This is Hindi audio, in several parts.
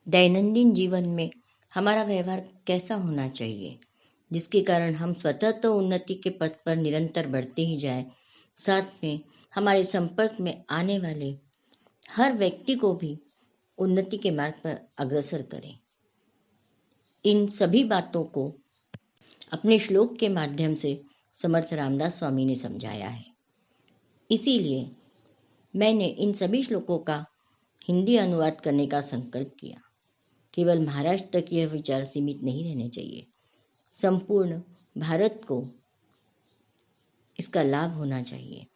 दैनंदिन जीवन में हमारा व्यवहार कैसा होना चाहिए, जिसके कारण हम स्वतः तो उन्नति के पथ पर निरंतर बढ़ते ही जाएं, साथ में हमारे संपर्क में आने वाले हर व्यक्ति को भी उन्नति के मार्ग पर अग्रसर करें। इन सभी बातों को अपने श्लोक के माध्यम से समर्थ रामदास स्वामी ने समझाया है। इसीलिए मैंने इन सभी श्लोकों का हिंदी अनुवाद करने का संकल्प किया। केवल महाराष्ट्र तक यह विचार सीमित नहीं रहने चाहिए, संपूर्ण भारत को इसका लाभ होना चाहिए।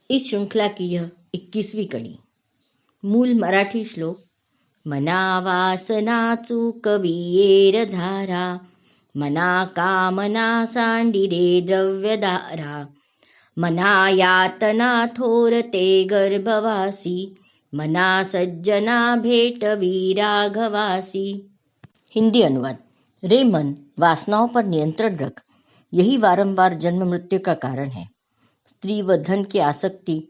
इस श्रृंखला की यह 21वीं कड़ी। मूल मराठी श्लोक: मना वासनाचू कवियेर झारा, मना कामना सांडिरे द्रव्यदारा, मना यातना थोरते गर्भवासी, मना सज्जना भेटवी राघवासी। हिंदी अनुवाद: रे मन, वासनाओं पर नियंत्रण रख, यही वारंवार जन्म मृत्यु का कारण है। स्त्री व धन की आसक्ति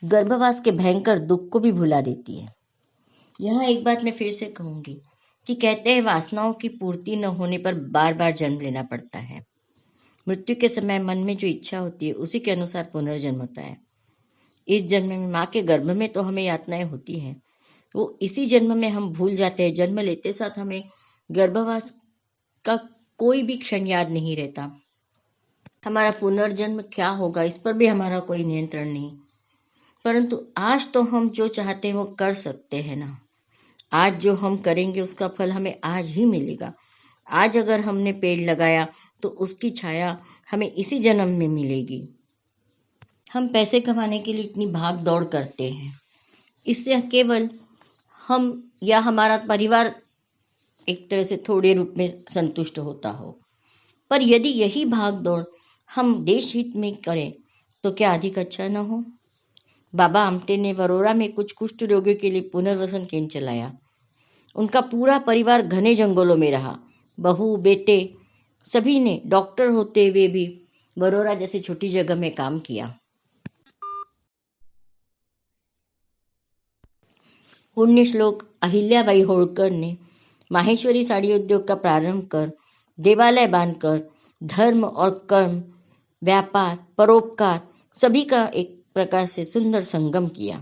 गर्भवास के भयंकर दुख को भी भुला देती है। यह एक बात मैं फिर से कहूंगी कि कहते हैं वासनाओं की पूर्ति न होने पर बार बार जन्म लेना पड़ता है। मृत्यु के समय मन में जो इच्छा होती है उसी के अनुसार पुनर्जन्म होता है। इस जन्म में माँ के गर्भ में तो हमें यातनाएं होती हैं, वो इसी जन्म में हम भूल जाते हैं। जन्म लेते साथ हमें गर्भवास का कोई भी क्षण याद नहीं रहता। हमारा पुनर्जन्म क्या होगा इस पर भी हमारा कोई नियंत्रण नहीं। परंतु आज तो हम जो चाहते हैं वो कर सकते हैं ना। आज जो हम करेंगे उसका फल हमें आज ही मिलेगा। आज अगर हमने पेड़ लगाया तो उसकी छाया हमें इसी जन्म में मिलेगी। हम पैसे कमाने के लिए इतनी भाग दौड़ करते हैं, इससे केवल हम या हमारा परिवार एक तरह से थोड़े रूप में संतुष्ट होता हो। पर यदि यही भाग दौड़ हम देश हित में करें तो क्या अधिक अच्छा न हो। बाबा आमटे ने वरोरा में कुछ कुष्ठ रोगियों के लिए पुनर्वसन केंद्र चलाया। उनका पूरा परिवार घने जंगलों में रहा। बहू बेटे सभी ने डॉक्टर होते हुए भी वरोरा जैसी छोटी जगह में काम किया। पुण्य श्लोक अहिल्याबाई होळकर ने माहेश्वरी साड़ी उद्योग का प्रारंभ कर देवालय बांधकर धर्म और कर्म, व्यापार, परोपकार सभी का एक प्रकार से सुंदर संगम किया।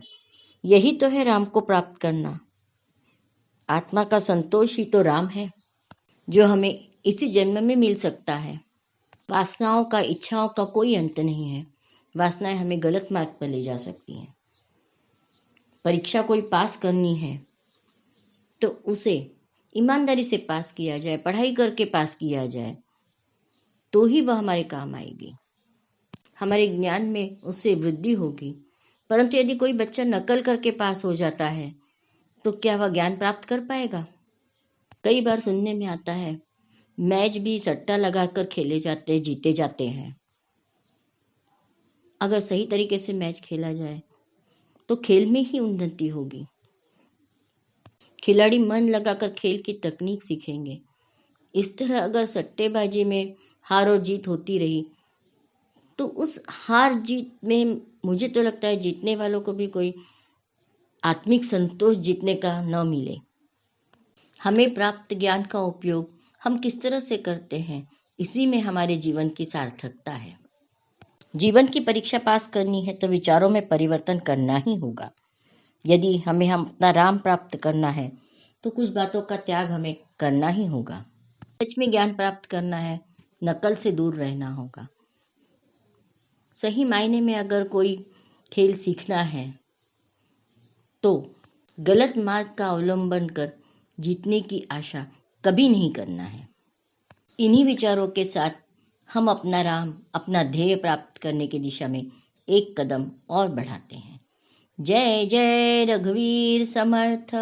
यही तो है राम को प्राप्त करना। आत्मा का संतोष ही तो राम है, जो हमें इसी जन्म में मिल सकता है। वासनाओं का, इच्छाओं का कोई अंत नहीं है। वासनाएं हमें गलत मार्ग पर ले जा सकती हैं। परीक्षा कोई पास करनी है तो उसे ईमानदारी से पास किया जाए, पढ़ाई करके पास किया जाए तो ही वह हमारे काम आएगी, हमारे ज्ञान में उससे वृद्धि होगी। परंतु यदि कोई बच्चा नकल करके पास हो जाता है तो क्या वह ज्ञान प्राप्त कर पाएगा। कई बार सुनने में आता है मैच भी सट्टा लगाकर खेले जाते, जीते जाते हैं। अगर सही तरीके से मैच खेला जाए तो खेल में ही उन्नति होगी। खिलाड़ी मन लगाकर खेल की तकनीक सीखेंगे। इस तरह अगर सट्टेबाजी में हार और जीत होती रही तो उस हार जीत में मुझे तो लगता है जीतने वालों को भी कोई आत्मिक संतोष जीतने का न मिले। हमें प्राप्त ज्ञान का उपयोग हम किस तरह से करते हैं, इसी में हमारे जीवन की सार्थकता है। जीवन की परीक्षा पास करनी है तो विचारों में परिवर्तन करना ही होगा। यदि हमें हम अपना राम प्राप्त करना है तो कुछ बातों का त्याग हमें करना ही होगा। सच में ज्ञान प्राप्त करना है, नकल से दूर रहना होगा। सही मायने में अगर कोई खेल सीखना है तो गलत मार्ग का अवलंबन कर जीतने की आशा कभी नहीं करना है। इन्हीं विचारों के साथ हम अपना राम, अपना ध्येय प्राप्त करने की दिशा में एक कदम और बढ़ाते हैं। जय जय रघुवीर समर्थ।